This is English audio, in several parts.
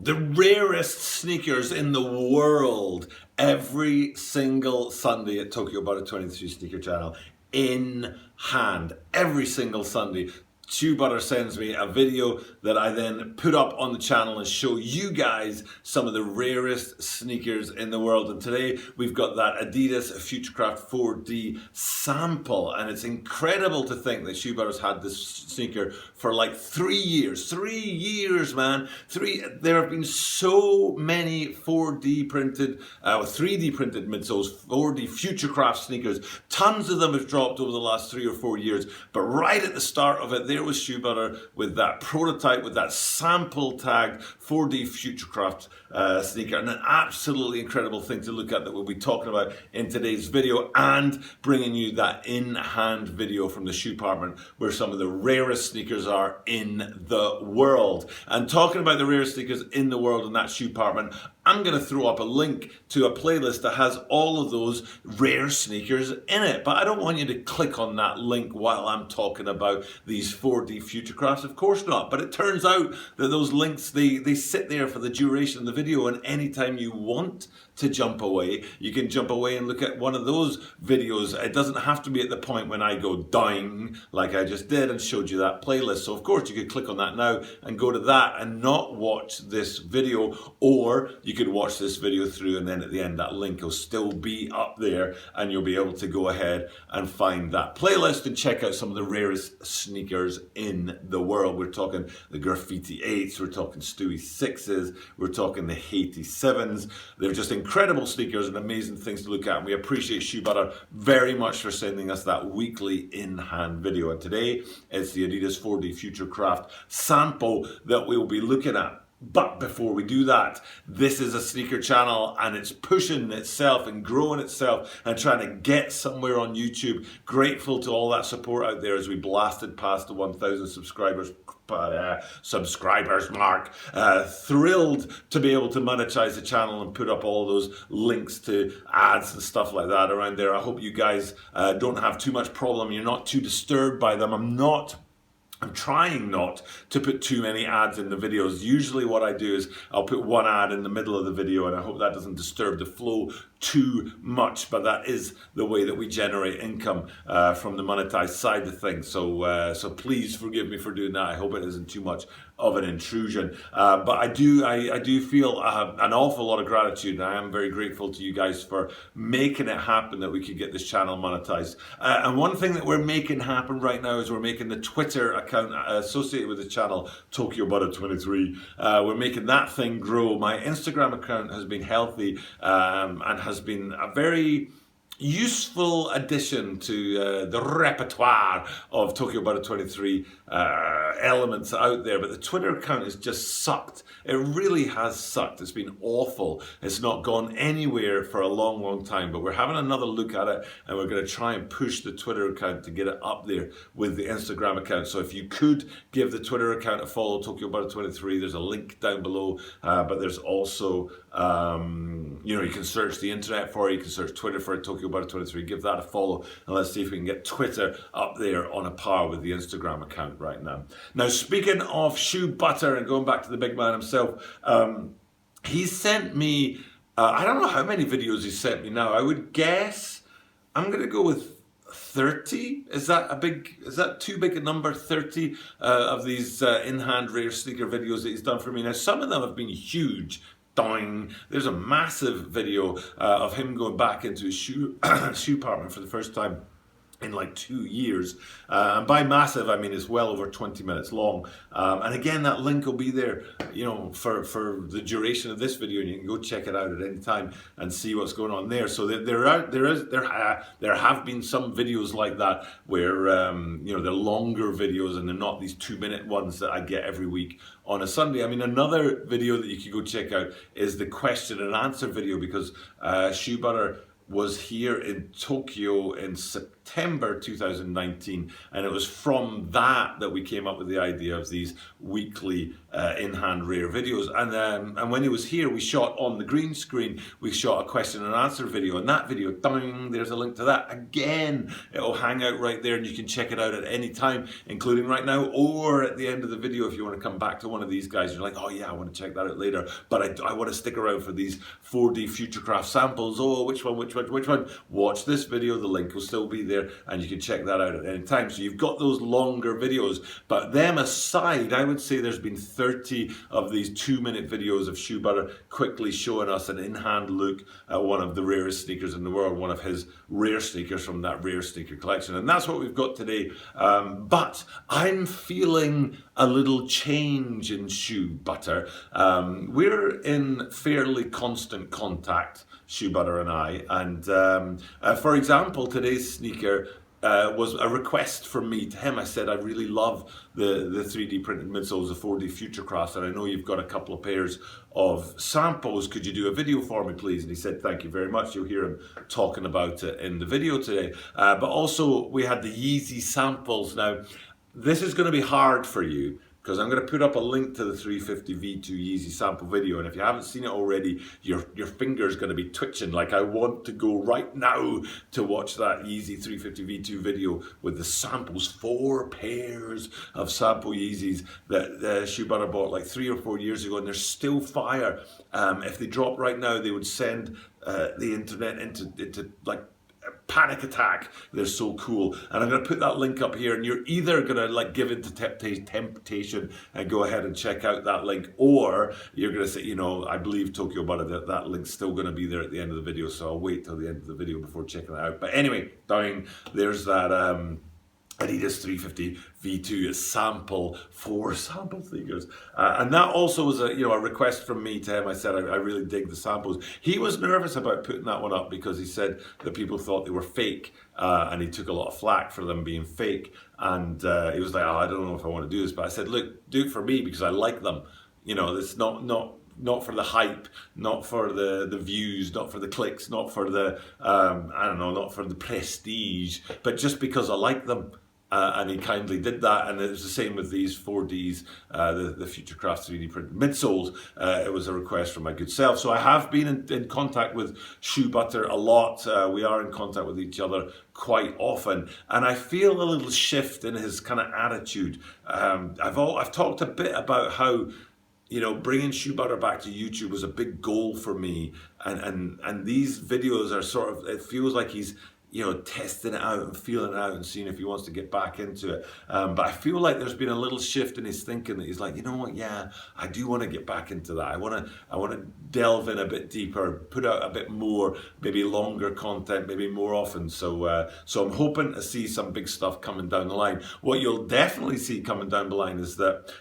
the rarest sneakers in the world every single Sunday at Tokyo Butter 23 Sneaker Channel in hand. Every single Sunday. Shoe Butter sends me a video that I then put up on the channel and show you guys some of the rarest sneakers in the world. And today we've got that Adidas FUTURECRAFT 4D sample, and it's incredible to think that Shoe Butter's had this sneaker for like 3 years. 3 years, man. There have been so many 3D printed midsoles, 4D FUTURECRAFT sneakers. Tons of them have dropped over the last 3 or 4 years, but right at the start of it, there was Shoe Butter with that prototype, with that sample tagged 4D FUTURECRAFT sneaker, and an absolutely incredible thing to look at that we'll be talking about in today's video, and bringing you that in-hand video from the shoe department where some of the rarest sneakers are in the world. And talking about the rarest sneakers in the world in that shoe department, I'm going to throw up a link to a playlist that has all of those rare sneakers in it. But I don't want you to click on that link while I'm talking about these 4D FUTURECRAFTs. Of course not. But it turns out that those links, they sit there for the duration of the video, and anytime you want to jump away, you can jump away and look at one of those videos. It doesn't have to be at the point when I go dying like I just did and showed you that playlist. So of course you could click on that now and go to that and not watch this video, or you could watch this video through and then at the end that link will still be up there and you'll be able to go ahead and find that playlist and check out some of the rarest sneakers in the world. We're talking the Graffiti 8s, we're talking Stewie 6s, we're talking the Haiti 7s. They're just incredible sneakers and amazing things to look at, and we appreciate Shoe Butter very much for sending us that weekly in-hand video. And today it's the Adidas 4D FUTURECRAFT sample that we'll be looking at. But before we do that, this is a sneaker channel and it's pushing itself and growing itself and trying to get somewhere on YouTube. Grateful to all that support out there as we blasted past the 1,000 subscribers mark. Thrilled to be able to monetize the channel and put up all those links to ads and stuff like that around there. I hope you guys don't have too much problem. You're not too disturbed by them. I'm trying not to put too many ads in the videos. Usually what I do is I'll put one ad in the middle of the video, and I hope that doesn't disturb the flow too much, but that is the way that we generate income from the monetized side of things. So please forgive me for doing that. I hope it isn't too much of an intrusion. But I do feel an awful lot of gratitude, and I am very grateful to you guys for making it happen that we could get this channel monetized. And one thing that we're making happen right now is we're making the Twitter account associated with the channel, Tokyo Butter 23. We're making that thing grow. My Instagram account has been healthy and has been a very useful addition to the repertoire of Tokyo Butter 23 elements out there, but the Twitter account has just sucked. It really has sucked. It's been awful. It's not gone anywhere for a long time, but we're having another look at it, and we're going to try and push the Twitter account to get it up there with the Instagram account. So if you could give the Twitter account a follow, Tokyo Butter 23, there's a link down below, but there's also you can search the internet for it, you can search Twitter for it, Tokyo Butter 23, give that a follow, and let's see if we can get Twitter up there on a par with the Instagram account right now. Now, speaking of Shoe Butter and going back to the big man himself, he sent me, I don't know how many videos he sent me now. I would guess, I'm going to go with 30. Is that too big a number? 30 of these in-hand rare sneaker videos that he's done for me. Now, some of them have been huge. There's a massive video of him going back into his shoe department for the first time in like 2 years. And by massive, I mean it's well over 20 minutes long. And again, that link will be there, for the duration of this video, and you can go check it out at any time and see what's going on there. So there have been some videos like that where they're longer videos and they're not these 2-minute ones that I get every week on a Sunday. I mean, another video that you could go check out is the question and answer video, because Shoe Butter was here in Tokyo in September September 2019, and it was from that we came up with the idea of these weekly in-hand rare videos. And when he was here, we shot on the green screen, we shot a question and answer video, and that video, ding, there's a link to that. Again, it'll hang out right there, and you can check it out at any time, including right now, or at the end of the video if you want to come back to one of these guys. You're like, oh yeah, I want to check that out later, but I want to stick around for these 4D FUTURECRAFT samples. Oh, which one? Watch this video, the link will still be there, and you can check that out at any time. So you've got those longer videos, but them aside, I would say there's been 30 of these 2-minute videos of Shoe Butter quickly showing us an in-hand look at one of the rarest sneakers in the world, one of his rare sneakers from that rare sneaker collection. And that's what we've got today. But I'm feeling a little change in Shoe Butter. We're in fairly constant contact, Shoe Butter and I. And for example, today's sneaker was a request from me to him. I said, I really love the 3D printed midsoles, the 4D FUTURECRAFT, and I know you've got a couple of pairs of samples. Could you do a video for me, please? And he said, thank you very much. You'll hear him talking about it in the video today. But also, we had the Yeezy samples. Now, this is going to be hard for you, because I'm going to put up a link to the 350 V2 Yeezy sample video, and if you haven't seen it already, your finger's going to be twitching like I want to go right now to watch that Yeezy 350 V2 video with the samples, 4 pairs of sample Yeezys that Shoe Butter bought like 3 or 4 years ago, and they're still fire. If they drop right now, they would send the internet into like panic attack. They're so cool, and I'm going to put that link up here, and you're either going to like give into temptation and go ahead and check out that link, or you're going to say, you know, I believe Tokyo Butter that link's still going to be there at the end of the video, so I'll wait till the end of the video before checking it out. But anyway, there's that Adidas 350 V2 sample, 4 sample sneakers, and that also was a request from me to him. I said I really dig the samples. He was nervous about putting that one up because he said that people thought they were fake, and he took a lot of flack for them being fake. And he was like, oh, I don't know if I want to do this, but I said, look, do it for me because I like them. You know, it's not for the hype, not for the views, not for the clicks, not for the not for the prestige, but just because I like them. And he kindly did that, and it was the same with these 4Ds, the FUTURECRAFT 3D printed midsoles. It was a request from my good self. So I have been in contact with Shoe Butter a lot. We are in contact with each other quite often, and I feel a little shift in his kind of attitude. I've talked a bit about how, you know, bringing Shoe Butter back to YouTube was a big goal for me, and these videos are sort of, it feels like he's, you know, testing it out and feeling it out and seeing if he wants to get back into it. But I feel like there's been a little shift in his thinking, that he's like, you know what, yeah, I do want to get back into that. I want to delve in a bit deeper, put out a bit more, maybe longer content, maybe more often. So I'm hoping to see some big stuff coming down the line. What you'll definitely see coming down the line is that,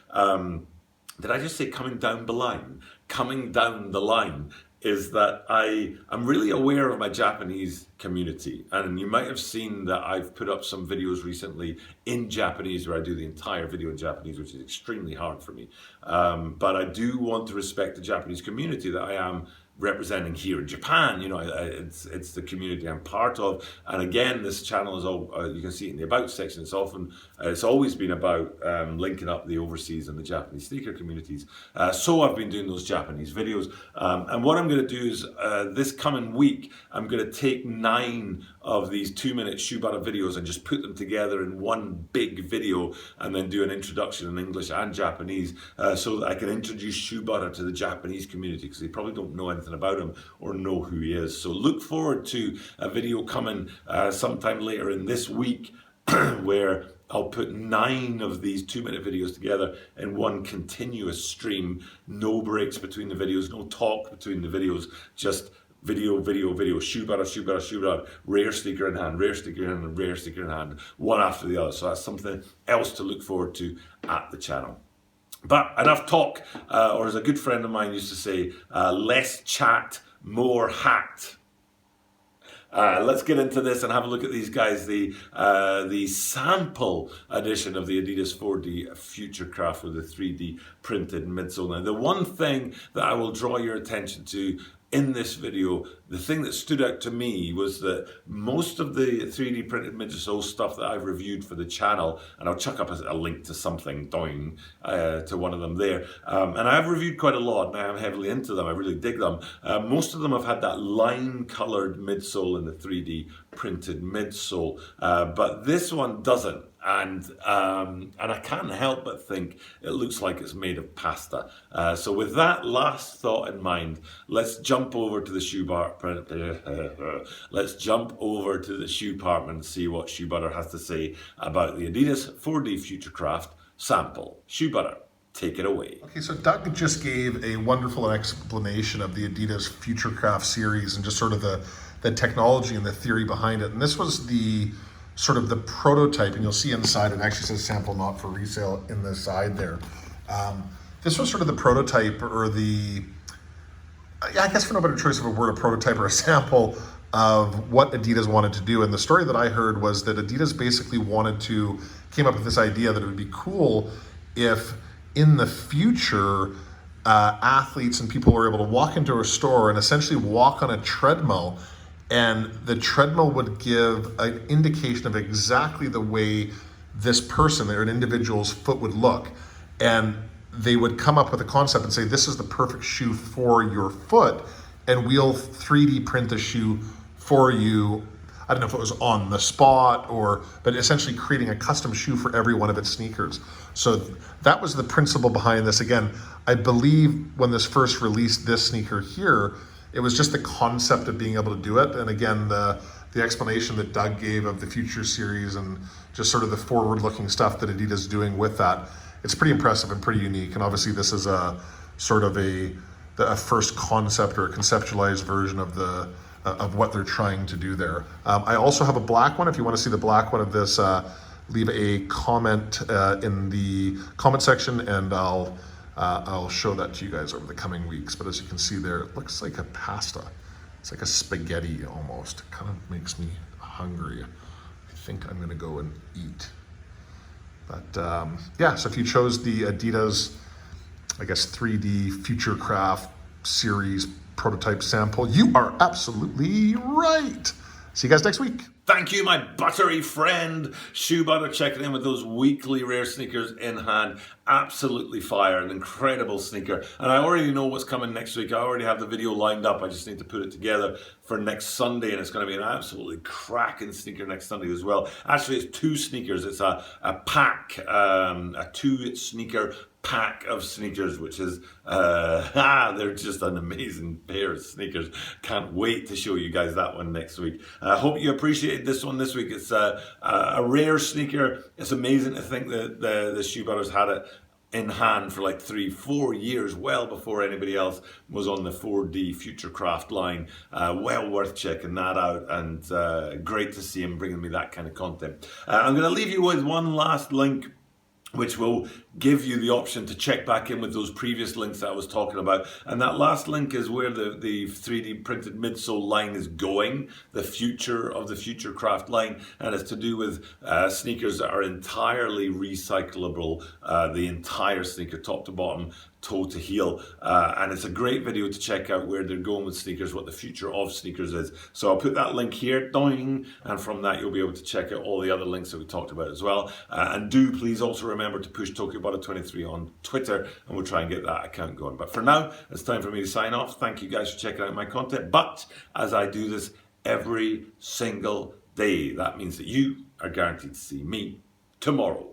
did I just say coming down the line? Coming down the line is that I'm really aware of my Japanese community, and you might have seen that I've put up some videos recently in Japanese where I do the entire video in Japanese, which is extremely hard for me. But I do want to respect the Japanese community that I am representing here in Japan. You know, it's the community I'm part of. And again, this channel is all, you can see it in the about section, it's always been about linking up the overseas and the Japanese sneaker communities. So I've been doing those Japanese videos. And what I'm going to do is this coming week, I'm going to take 9 of these 2-minute Shoe Butter videos and just put them together in one big video, and then do an introduction in English and Japanese, so that I can introduce Shoe Butter to the Japanese community, because they probably don't know anything about him or know who he is. So look forward to a video coming sometime later in this week where I'll put 9 of these 2-minute videos together in one continuous stream. No breaks between the videos, no talk between the videos, just video, Shoe Butter, rare sneaker in hand, rare sneaker in hand, and rare sneaker in hand, one after the other. So that's something else to look forward to at the channel. But enough talk, or as a good friend of mine used to say, less chat, more hat. Let's get into this and have a look at these guys, the sample edition of the Adidas 4D FUTURECRAFT with the 3D printed midsole. Now, the one thing that I will draw your attention to in this video, the thing that stood out to me was that most of the 3D printed midsole stuff that I've reviewed for the channel, and I'll chuck up a link to something to one of them there, and I've reviewed quite a lot, and I am heavily into them, I really dig them. Most of them have had that line-coloured midsole in the 3D printed midsole, but this one doesn't. And I can't help but think it looks like it's made of pasta. So with that last thought in mind, let's jump over to the shoe department and see what Shoe Butter has to say about the Adidas 4D FUTURECRAFT sample. Shoe Butter, take it away. Okay, so Doug just gave a wonderful explanation of the Adidas FUTURECRAFT series and just sort of the technology and the theory behind it. And this was the sort of the prototype, and you'll see inside it actually says sample not for resale in the side there. This was sort of the prototype, or I guess for no better choice of a word, a prototype or a sample of what Adidas wanted to do. And the story that I heard was that Adidas basically came up with this idea that it would be cool if in the future athletes and people were able to walk into a store and essentially walk on a treadmill, and the treadmill would give an indication of exactly the way this person or an individual's foot would look. And they would come up with a concept and say, this is the perfect shoe for your foot, and we'll 3D print the shoe for you. I don't know if it was on the spot but essentially creating a custom shoe for every one of its sneakers. So that was the principle behind this. Again, I believe when this first released, this sneaker here, it was just the concept of being able to do it. And again, the explanation that Doug gave of the Future series and just sort of the forward-looking stuff that Adidas is doing with that, it's pretty impressive and pretty unique. And obviously this is a sort of a first concept or a conceptualized version of what they're trying to do there. I also have a black one. If you want to see the black one of this, leave a comment in the comment section, and I'll show that to you guys over the coming weeks. But as you can see there, it looks like a pasta. It's like a spaghetti almost. It kind of makes me hungry. I think I'm gonna go and eat. But yeah, so if you chose the Adidas, I guess 3D FUTURECRAFT series prototype sample, you are absolutely right. See you guys next week. Thank you, my buttery friend, Shoe Butter, checking in with those weekly rare sneakers in hand. Absolutely fire, an incredible sneaker. And I already know what's coming next week. I already have the video lined up. I just need to put it together for next Sunday, and it's going to be an absolutely cracking sneaker next Sunday as well. Actually, it's two sneakers. It's a pack, a two sneaker pack of sneakers, which is they're just an amazing pair of sneakers. Can't wait to show you guys that one next week. I hope you appreciated this one this week. It's a rare sneaker. It's amazing to think that the Shoe Butters had it in hand for like 3-4 years, well before anybody else was on the 4D FUTURECRAFT line. Well worth checking that out, and great to see him bringing me that kind of content. I'm going to leave you with one last link, which will give you the option to check back in with those previous links that I was talking about. And that last link is where the 3D printed midsole line is going, the future of the FUTURECRAFT line, and it's to do with sneakers that are entirely recyclable, the entire sneaker, top to bottom, toe to heel, and it's a great video to check out where they're going with sneakers, what the future of sneakers is. So I'll put that link here, doing, and from that you'll be able to check out all the other links that we talked about as well. And do please also remember to push TokyoButter23 on Twitter, and we'll try and get that account going. But for now, it's time for me to sign off. Thank you guys for checking out my content. But as I do this every single day, that means that you are guaranteed to see me tomorrow.